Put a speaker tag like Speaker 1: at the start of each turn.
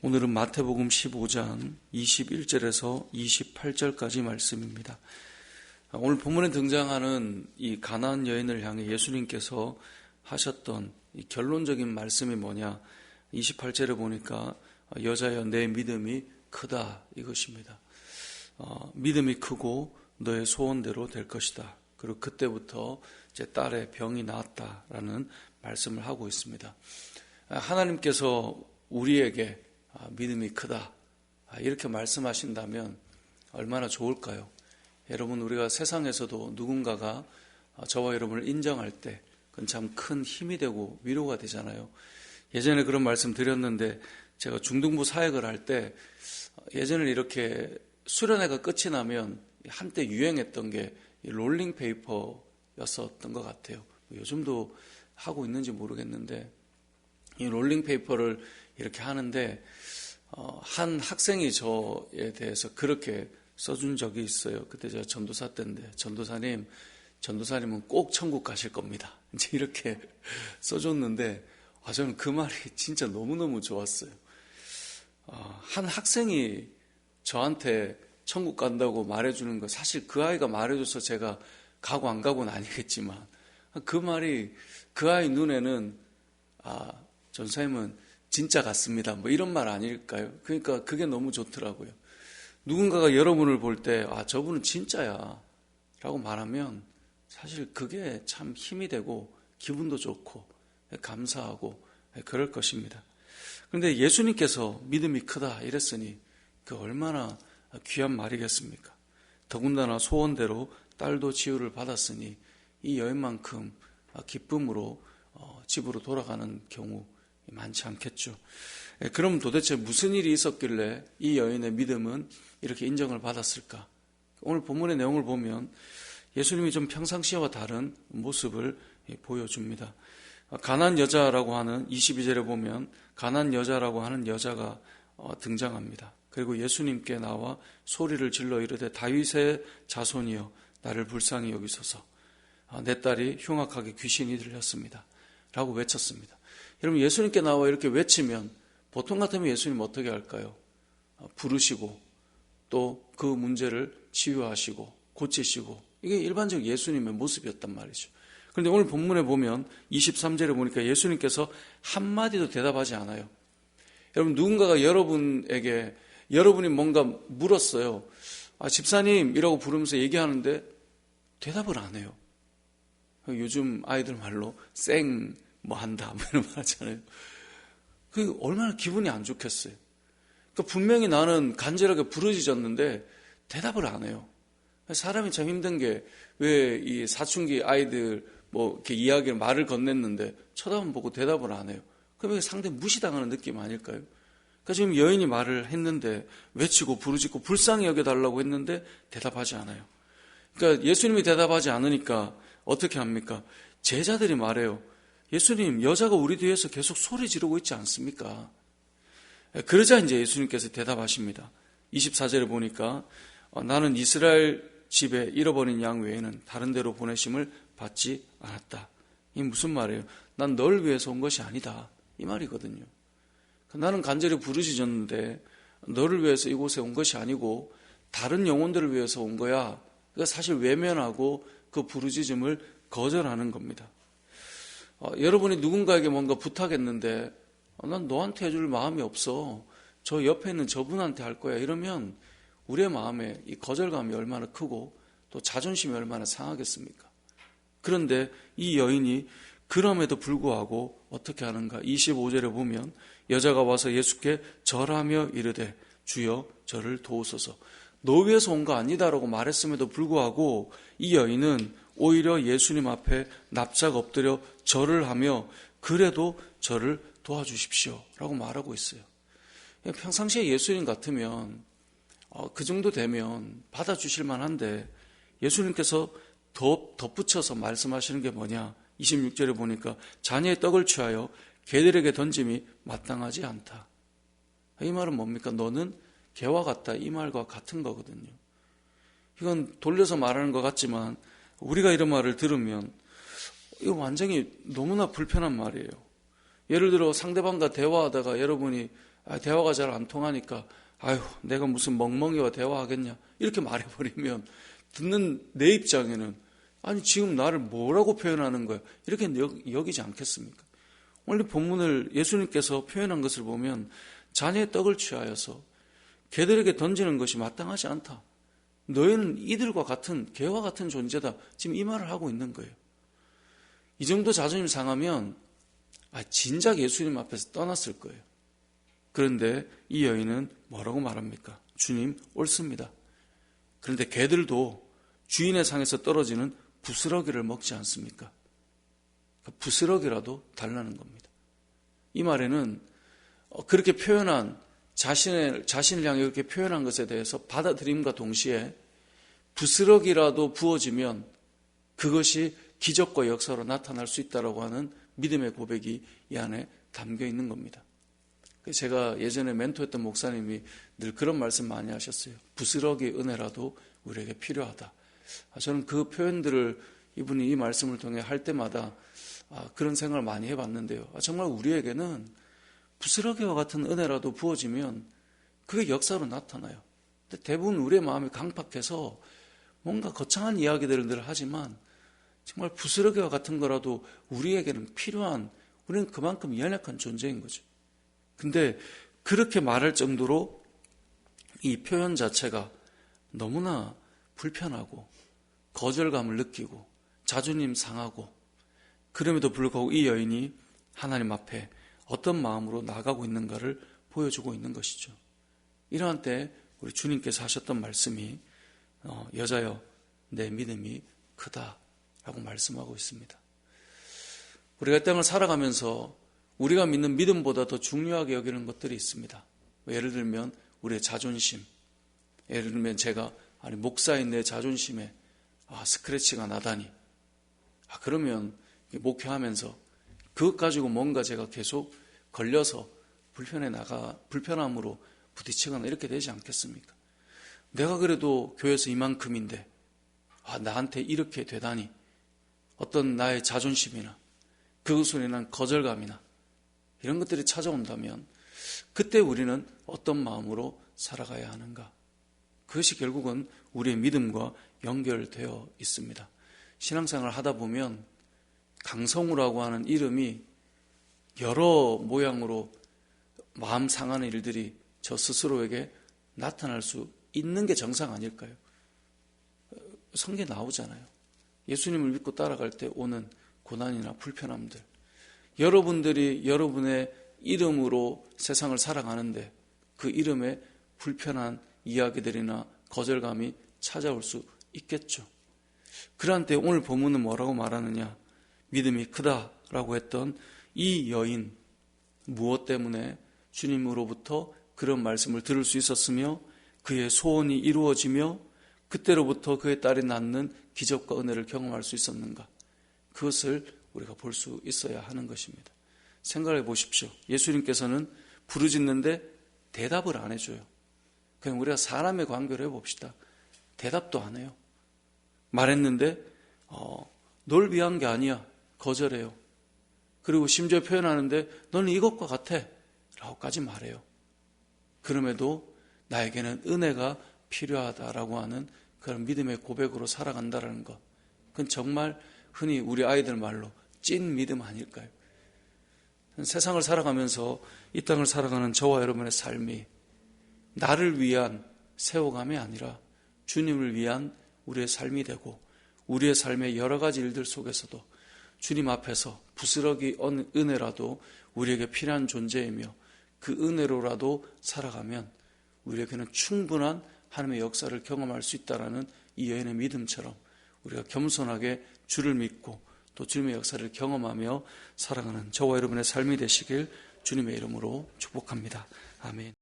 Speaker 1: 오늘은 마태복음 15장 21절에서 28절까지 말씀입니다. 오늘 본문에 등장하는 이 가나안 여인을 향해 예수님께서 하셨던 이 결론적인 말씀이 뭐냐? 28절에 보니까 여자여 내 믿음이 크다 이것입니다. 믿음이 크고 너의 소원대로 될 것이다. 그리고 그때부터 제 딸의 병이 나았다라는 말씀을 하고 있습니다. 하나님께서 우리에게 믿음이 크다 이렇게 말씀하신다면 얼마나 좋을까요? 여러분, 우리가 세상에서도 누군가가 저와 여러분을 인정할 때 그건 참 큰 힘이 되고 위로가 되잖아요. 예전에 그런 말씀 드렸는데 제가 중등부 사역을 할 때 예전에 이렇게 수련회가 끝이 나면 한때 유행했던 게 롤링페이퍼였었던 것 같아요. 요즘도 하고 있는지 모르겠는데 이 롤링페이퍼를 이렇게 하는데 한 학생이 저에 대해서 그렇게 써준 적이 있어요. 그때 제가 전도사 때인데 전도사님은 꼭 천국 가실 겁니다. 이제 이렇게 써줬는데 저는 그 말이 진짜 너무너무 좋았어요. 한 학생이 저한테 천국 간다고 말해주는 거, 사실 그 아이가 말해줘서 제가 가고 안 가고는 아니겠지만 그 말이 그 아이 눈에는 전사님은 진짜 같습니다. 뭐 이런 말 아닐까요? 그러니까 그게 너무 좋더라고요. 누군가가 여러분을 볼 때 저분은 진짜야 라고 말하면 사실 그게 참 힘이 되고 기분도 좋고 감사하고 그럴 것입니다. 그런데 예수님께서 믿음이 크다 이랬으니 그 얼마나 귀한 말이겠습니까? 더군다나 소원대로 딸도 치유를 받았으니 이 여인만큼 기쁨으로 집으로 돌아가는 경우 많지 않겠죠. 그럼 도대체 무슨 일이 있었길래 이 여인의 믿음은 이렇게 인정을 받았을까? 오늘 본문의 내용을 보면 예수님이 좀 평상시와 다른 모습을 보여줍니다. 가나안 여자라고 하는 22절에 보면 가나안 여자라고 하는 여자가 등장합니다. 그리고 예수님께 나와 소리를 질러 이르되 다윗의 자손이여 나를 불쌍히 여기소서. 내 딸이 흉악하게 귀신이 들렸습니다. 라고 외쳤습니다. 여러분, 예수님께 나와 이렇게 외치면 보통 같으면 예수님 어떻게 할까요? 부르시고 또 그 문제를 치유하시고 고치시고 이게 일반적 예수님의 모습이었단 말이죠. 그런데 오늘 본문에 보면 23절에 보니까 예수님께서 한마디도 대답하지 않아요. 여러분, 누군가가 여러분에게 여러분이 뭔가 물었어요. 집사님이라고 부르면서 얘기하는데 대답을 안 해요. 요즘 아이들 말로 뭐 한다 뭐 이런 말 하잖아요. 그게 얼마나 기분이 안 좋겠어요. 그러니까 분명히 나는 간절하게 부르짖었는데 대답을 안 해요. 사람이 참 힘든 게 왜 이 사춘기 아이들 뭐 이렇게 이야기를 말을 건넸는데 쳐다만 보고 대답을 안 해요. 그러면 상당히 무시당하는 느낌 아닐까요? 그러니까 지금 여인이 말을 했는데 외치고 부르짖고 불쌍히 여겨달라고 했는데 대답하지 않아요. 그러니까 예수님이 대답하지 않으니까 어떻게 합니까? 제자들이 말해요. 예수님, 여자가 우리 뒤에서 계속 소리 지르고 있지 않습니까? 그러자 이제 예수님께서 대답하십니다. 24절에 보니까 나는 이스라엘 집에 잃어버린 양 외에는 다른 데로 보내심을 받지 않았다. 이게 무슨 말이에요? 난 널 위해서 온 것이 아니다. 이 말이거든요. 나는 간절히 부르짖었는데 너를 위해서 이곳에 온 것이 아니고 다른 영혼들을 위해서 온 거야. 그러니까 사실 외면하고 그 부르짖음을 거절하는 겁니다. 여러분이 누군가에게 뭔가 부탁했는데 난 너한테 해줄 마음이 없어. 저 옆에 있는 저분한테 할 거야. 이러면 우리의 마음에 이 거절감이 얼마나 크고 또 자존심이 얼마나 상하겠습니까? 그런데 이 여인이 그럼에도 불구하고 어떻게 하는가? 25절에 보면 여자가 와서 예수께 절하며 이르되 주여 저를 도우소서. 너 위해서 온 거 아니다라고 말했음에도 불구하고 이 여인은 오히려 예수님 앞에 납작 엎드려 절을 하며 그래도 저를 도와주십시오 라고 말하고 있어요. 평상시에 예수님 같으면 그 정도 되면 받아주실 만한데 예수님께서 더 덧붙여서 말씀하시는 게 뭐냐? 26절에 보니까 자녀의 떡을 취하여 개들에게 던짐이 마땅하지 않다. 이 말은 뭡니까? 너는 개와 같다. 이 말과 같은 거거든요. 이건 돌려서 말하는 것 같지만 우리가 이런 말을 들으면 이거 완전히 너무나 불편한 말이에요. 예를 들어 상대방과 대화하다가 여러분이 대화가 잘 안 통하니까 아유, 내가 무슨 멍멍이와 대화하겠냐 이렇게 말해버리면 듣는 내 입장에는 아니 지금 나를 뭐라고 표현하는 거야 이렇게 여기지 않겠습니까? 오늘 본문을 예수님께서 표현한 것을 보면 자녀의 떡을 취하여서 개들에게 던지는 것이 마땅하지 않다. 너희는 이들과 같은 개와 같은 존재다. 지금 이 말을 하고 있는 거예요. 이 정도 자존심 상하면 진작 예수님 앞에서 떠났을 거예요. 그런데 이 여인은 뭐라고 말합니까? 주님, 옳습니다. 그런데 개들도 주인의 상에서 떨어지는 부스러기를 먹지 않습니까? 부스러기라도 달라는 겁니다. 이 말에는 그렇게 표현한 자신을 향해 그렇게 표현한 것에 대해서 받아들임과 동시에 부스러기라도 부어지면 그것이 기적과 역사로 나타날 수 있다라고 하는 믿음의 고백이 이 안에 담겨 있는 겁니다. 제가 예전에 멘토했던 목사님이 늘 그런 말씀 많이 하셨어요. 부스러기 은혜라도 우리에게 필요하다. 저는 그 표현들을 이분이 이 말씀을 통해 할 때마다 그런 생각을 많이 해봤는데요. 정말 우리에게는 부스러기와 같은 은혜라도 부어지면 그게 역사로 나타나요. 근데 대부분 우리의 마음이 강팍해서 뭔가 거창한 이야기들을 늘 하지만 정말 부스러기와 같은 거라도 우리에게는 필요한, 우리는 그만큼 연약한 존재인 거죠. 근데 그렇게 말할 정도로 이 표현 자체가 너무나 불편하고 거절감을 느끼고 자존심 상하고 그럼에도 불구하고 이 여인이 하나님 앞에 어떤 마음으로 나가고 있는가를 보여주고 있는 것이죠. 이러한 때 우리 주님께서 하셨던 말씀이 여자여 내 믿음이 크다라고 말씀하고 있습니다. 우리가 이 땅을 살아가면서 우리가 믿는 믿음보다 더 중요하게 여기는 것들이 있습니다. 예를 들면 우리의 자존심, 예를 들면 제가 목사인 내 자존심에 스크래치가 나다니 그러면 목회하면서 그것 가지고 뭔가 제가 계속 걸려서 불편함으로 부딪히거나 이렇게 되지 않겠습니까? 내가 그래도 교회에서 이만큼인데 나한테 이렇게 되다니 어떤 나의 자존심이나 그것으로 인한 거절감이나 이런 것들이 찾아온다면 그때 우리는 어떤 마음으로 살아가야 하는가? 그것이 결국은 우리의 믿음과 연결되어 있습니다. 신앙생활을 하다 보면 강성우라고 하는 이름이 여러 모양으로 마음 상하는 일들이 저 스스로에게 나타날 수 있는 게 정상 아닐까요? 성경에 나오잖아요. 예수님을 믿고 따라갈 때 오는 고난이나 불편함들. 여러분들이 여러분의 이름으로 세상을 살아가는데 그 이름에 불편한 이야기들이나 거절감이 찾아올 수 있겠죠. 그러한 때 오늘 본문은 뭐라고 말하느냐? 믿음이 크다라고 했던 이 여인, 무엇 때문에 주님으로부터 그런 말씀을 들을 수 있었으며 그의 소원이 이루어지며 그때로부터 그의 딸이 낳는 기적과 은혜를 경험할 수 있었는가? 그것을 우리가 볼 수 있어야 하는 것입니다. 생각해 보십시오. 예수님께서는 부르짖는데 대답을 안 해줘요. 그냥 우리가 사람의 관계를 해봅시다. 대답도 안 해요. 말했는데 널 위한 게 아니야. 거절해요. 그리고 심지어 표현하는데 너는 이것과 같아 라고까지 말해요. 그럼에도 나에게는 은혜가 필요하다라고 하는 그런 믿음의 고백으로 살아간다는 것, 그건 정말 흔히 우리 아이들 말로 찐 믿음 아닐까요? 세상을 살아가면서 이 땅을 살아가는 저와 여러분의 삶이 나를 위한 세워감이 아니라 주님을 위한 우리의 삶이 되고 우리의 삶의 여러 가지 일들 속에서도 주님 앞에서 부스러기 은혜라도 우리에게 필요한 존재이며 그 은혜로라도 살아가면 우리에게는 충분한 하나님의 역사를 경험할 수 있다는 이 여인의 믿음처럼 우리가 겸손하게 주를 믿고 또 주님의 역사를 경험하며 살아가는 저와 여러분의 삶이 되시길 주님의 이름으로 축복합니다. 아멘.